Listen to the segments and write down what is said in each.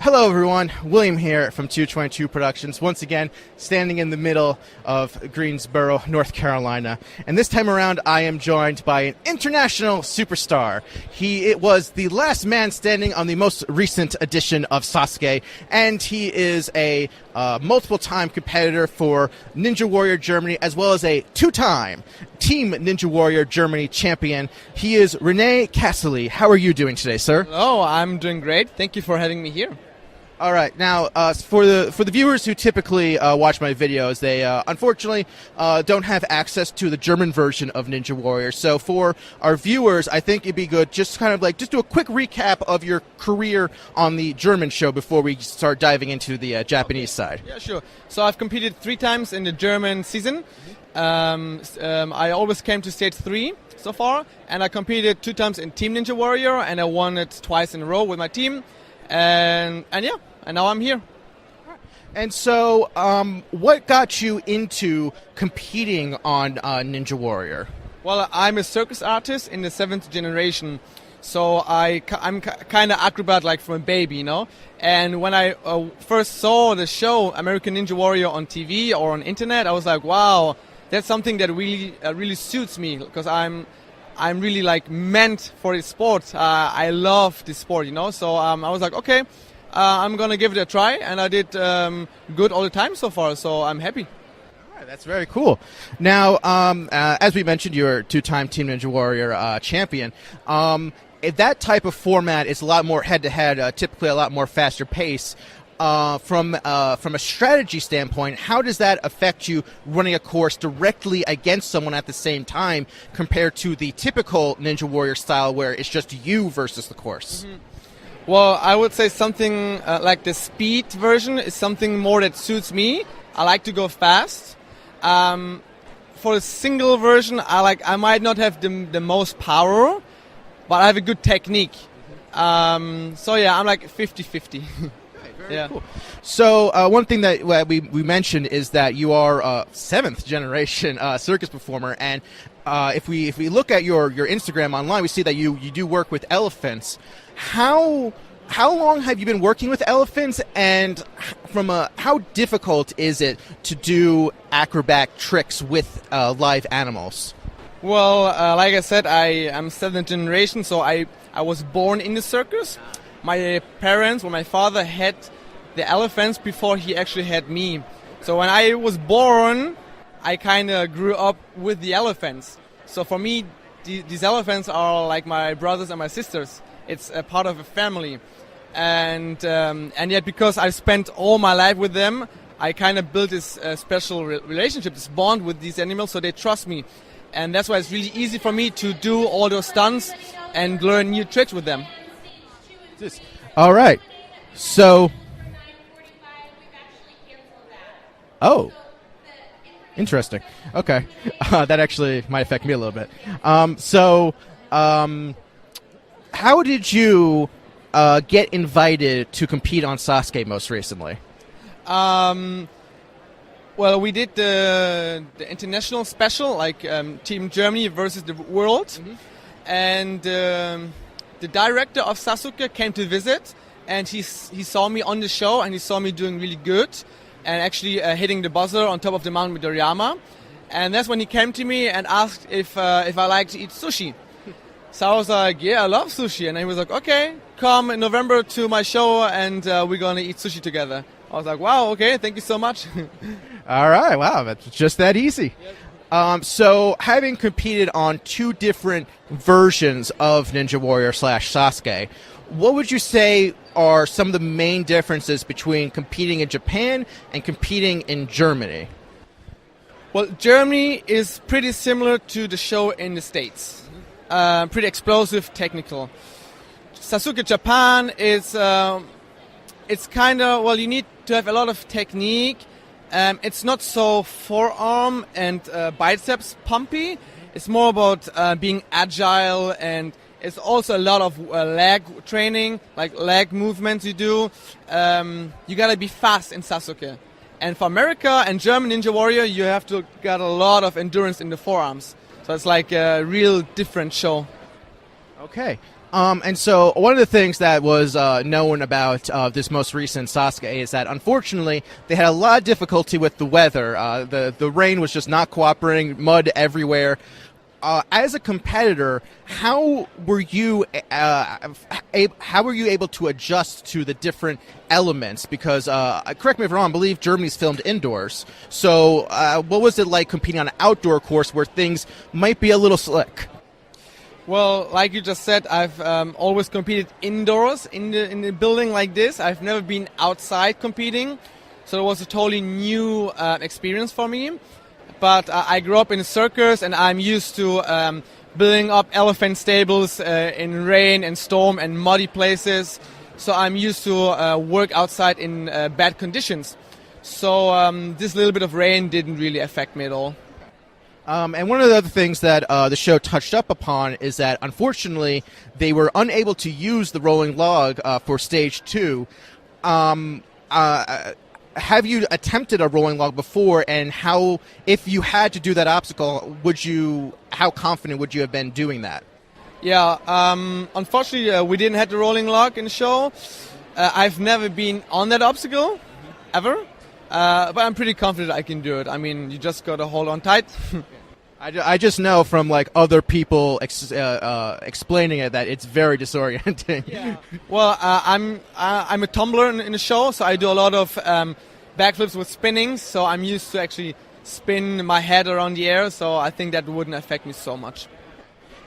Hello everyone, William here from 222 Productions, once again standing in the middle of Greensboro, North Carolina. And this time around I am joined by an international superstar. It was the last man standing on the most recent edition of Sasuke, and he is a multiple-time competitor for Ninja Warrior Germany, as well as a two-time Team Ninja Warrior Germany champion. He is René Casselly. How are you doing today, sir? Hello, I'm doing great. Thank you for having me here. All right. Now, for the viewers who typically watch my videos, they unfortunately don't have access to the German version of Ninja Warrior. So for our viewers, I think it'd be good just do a quick recap of your career on the German show before we start diving into the Japanese side. Yeah, sure. So I've competed 3 times in the German season. I always came to stage 3 so far, and I competed 2 times in Team Ninja Warrior, and I won it twice in a row with my team. And now I'm here. And so, what got you into competing on Ninja Warrior? Well, I'm a circus artist in the 7th generation, so I'm kind of acrobat like from a baby, you know. And when I first saw the show American Ninja Warrior on TV or on internet, I was like, wow, that's something that really suits me, because I'm really like meant for this sport. I love this sport, you know. So I was like, okay, I'm gonna give it a try, and I did good all the time so far. So I'm happy. All right, that's very cool. Now, as we mentioned, you're a 2-time Team Ninja Warrior champion. If that type of format is a lot more head-to-head, typically a lot more faster pace. From a strategy standpoint, how does that affect you running a course directly against someone at the same time compared to the typical Ninja Warrior style where it's just you versus the course? Mm-hmm. Well, I would say something like the speed version is something more that suits me. I like to go fast. For the single version, I might not have the most power, but I have a good technique. So yeah, I'm like 50-50. Very cool. So one thing that we mentioned is that you are a 7th generation circus performer, and if we look at your Instagram online, we see that you do work with elephants. How long have you been working with elephants, and how difficult is it to do acrobat tricks with live animals? Well, like I said, I am 7th generation, so I was born in the circus. My parents, or my father, had the elephants before he actually had me. So when I was born, I kind of grew up with the elephants. So for me, these elephants are like my brothers and my sisters. It's a part of a family. And yet, because I spent all my life with them, I kind of built this special relationship, this bond with these animals, so they trust me. And that's why it's really easy for me to do all those stunts and learn new tricks with them. All right. So, interesting. Okay. That actually might affect me a little bit. How did you get invited to compete on Sasuke most recently? Well, we did the international special, like Team Germany versus the world. Mm-hmm. And the director of Sasuke came to visit, and he saw me on the show, and he saw me doing really good, and actually hitting the buzzer on top of the Mount Midoriyama. And that's when he came to me and asked if I like to eat sushi. So I was like, yeah, I love sushi. And he was like, okay, come in November to my show, and we're going to eat sushi together. I was like, wow, okay, thank you so much. All right, wow, that's just that easy. Yep. So having competed on 2 different versions of Ninja Warrior / Sasuke, what would you say are some of the main differences between competing in Japan and competing in Germany? Well, Germany is pretty similar to the show in the States. Pretty explosive, technical. Sasuke Japan is, it's kind of, well, you need to have a lot of technique. It's not so forearm and biceps pumpy. It's more about being agile, and it's also a lot of leg training, like leg movements you do. You gotta be fast in Sasuke. And for America and German Ninja Warrior, you have to get a lot of endurance in the forearms. So it's like a real different show. Okay. And so one of the things that was known about this most recent Sasuke is that unfortunately they had a lot of difficulty with the weather. The rain was just not cooperating, mud everywhere. As a competitor, how were you able to adjust to the different elements? Because correct me if I'm wrong, I believe Germany's filmed indoors. So what was it like competing on an outdoor course where things might be a little slick? Well, like you just said, I've always competed indoors in the building like this. I've never been outside competing, so it was a totally new experience for me. But I grew up in a circus, and I'm used to building up elephant stables in rain and storm and muddy places. So I'm used to work outside in bad conditions. So this little bit of rain didn't really affect me at all. And one of the other things that the show touched up upon is that, unfortunately, they were unable to use the rolling log for stage 2. Have you attempted a rolling log before, and how, if you had to do that obstacle, how confident would you have been doing that? Yeah, unfortunately, we didn't have the rolling log in the show. I've never been on that obstacle, ever. But I'm pretty confident I can do it. I mean, you just got to hold on tight. I just know from like other people explaining it that it's very disorienting. Yeah. Well, I'm a tumbler in the show, so I do a lot of backflips with spinning. So I'm used to actually spin my head around the air. So I think that wouldn't affect me so much.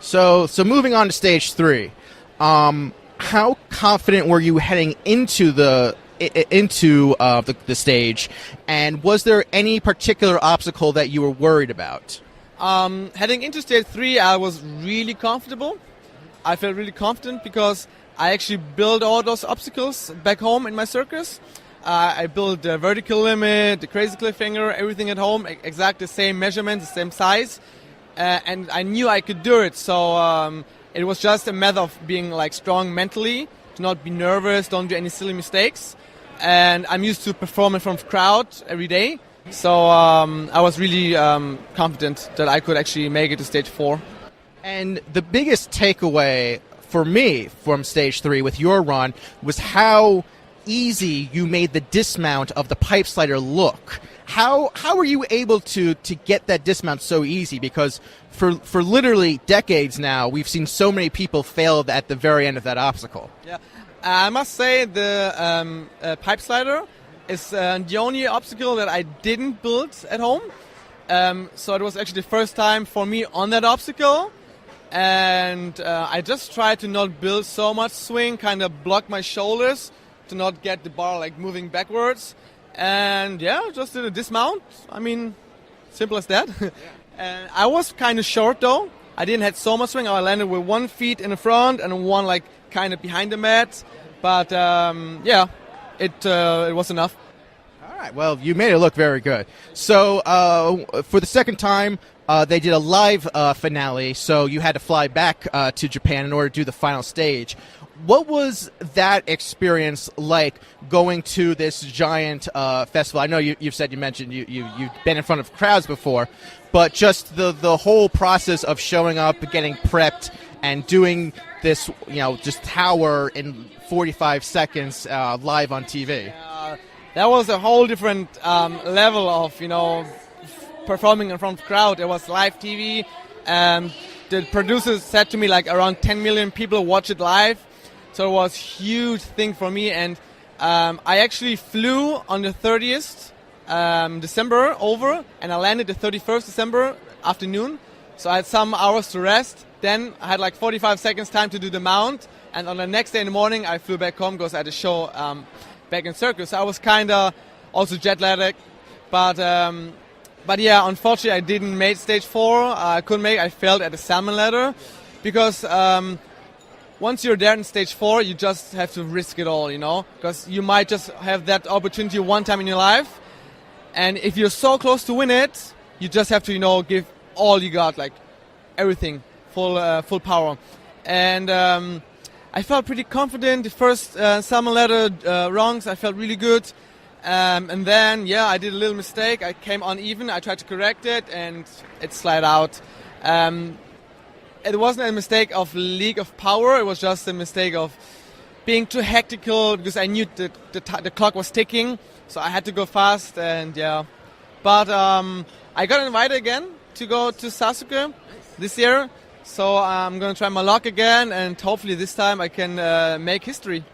So moving on to stage 3, how confident were you heading into the stage, and was there any particular obstacle that you were worried about? Heading into stage 3, I was really comfortable. I felt really confident because I actually built all those obstacles back home in my circus. I built the vertical limit, the crazy cliffhanger, everything at home, exact the same measurements, the same size, and I knew I could do it. So it was just a matter of being like strong mentally, to not be nervous, don't do any silly mistakes. And I'm used to perform in front of crowd every day. So I was really confident that I could actually make it to stage 4. And the biggest takeaway for me from stage 3 with your run was how easy you made the dismount of the pipe slider look. How were you able to get that dismount so easy? Because for literally decades now, we've seen so many people fail at the very end of that obstacle. Yeah, I must say the pipe slider is the only obstacle that I didn't build at home. So it was actually the first time for me on that obstacle. And I just tried to not build so much swing, kind of block my shoulders to not get the bar like moving backwards. And yeah, just did a dismount. I mean, simple as that. And I was kind of short though. I didn't have so much swing. I landed with 1 foot in the front and one like kind of behind the mat. But yeah, it was enough. All right. Well, you made it look very good. So for the second time, they did a live finale. So you had to fly back to Japan in order to do the final stage. What was that experience like going to this giant festival? I know you mentioned you've been in front of crowds before, but just the whole process of showing up, getting prepped, and doing this, just tower in 45 seconds live on TV. That was a whole different level of, performing in front of crowd. It was live TV. The producers said to me like around 10 million people watch it live. So it was a huge thing for me. And I actually flew on the 30th December over, and I landed the 31st December afternoon. So I had some hours to rest. Then I had like 45 seconds time to do the mount. And on the next day in the morning, I flew back home because I had a show back in circus. So I was kind of also jet lagged. But yeah, unfortunately, I didn't make stage 4. I couldn't make it. I failed at the salmon ladder because once you're there in stage 4, you just have to risk it all, because you might just have that opportunity one time in your life. And if you're so close to win it, you just have to, give all you got, like everything, full power. And I felt pretty confident. The first salmon ladder rungs, I felt really good. And then, I did a little mistake. I came uneven. I tried to correct it, and it slid out. it wasn't a mistake of league of power. It was just a mistake of being too hectical because I knew the clock was ticking, so I had to go fast. And yeah, but I got invited again to go to Sasuke this year, so I'm gonna try my luck again, and hopefully this time I can make history.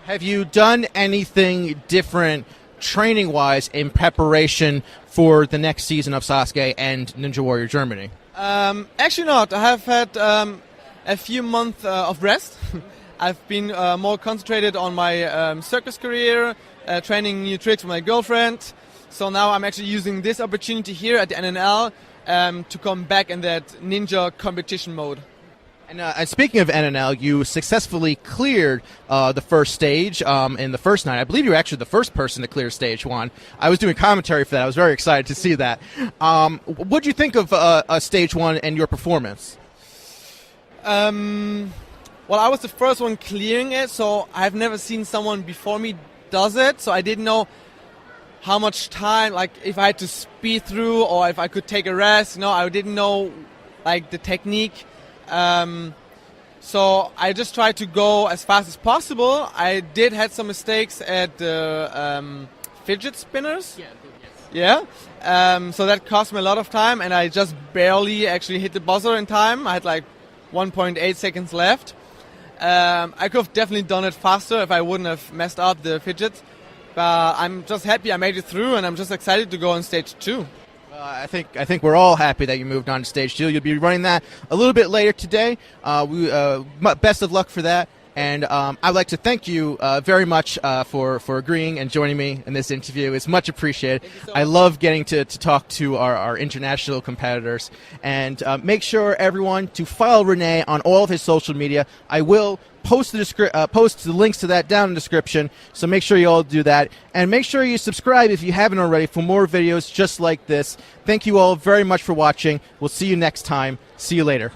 Have you done anything different training-wise in preparation for the next season of Sasuke and Ninja Warrior Germany? Actually not. I have had a few months of rest. I've been more concentrated on my circus career, training new tricks with my girlfriend. So now I'm actually using this opportunity here at the NNL to come back in that ninja competition mode. And speaking of NNL, you successfully cleared the first stage in the first night. I believe you were actually the first person to clear stage 1. I was doing commentary for that. I was very excited to see that. What did you think of stage 1 and your performance? Well, I was the first one clearing it, so I've never seen someone before me does it, so I didn't know how much time, like if I had to speed through or if I could take a rest. I didn't know like the technique. So I just tried to go as fast as possible. I did had some mistakes at the fidget spinners. Yeah. So that cost me a lot of time, and I just barely actually hit the buzzer in time. I had like 1.8 seconds left. I could have definitely done it faster if I wouldn't have messed up the fidget. But I'm just happy I made it through, and I'm just excited to go on stage 2. I think we're all happy that you moved on to stage 2. You'll be running that a little bit later today. Best of luck for that. And I'd like to thank you very much for agreeing and joining me in this interview. It's much appreciated. So I love getting to talk to our international competitors. And make sure, everyone, to follow René on all of his social media. I will post the links to that down in the description, so make sure you all do that. And make sure you subscribe if you haven't already for more videos just like this. Thank you all very much for watching. We'll see you next time. See you later.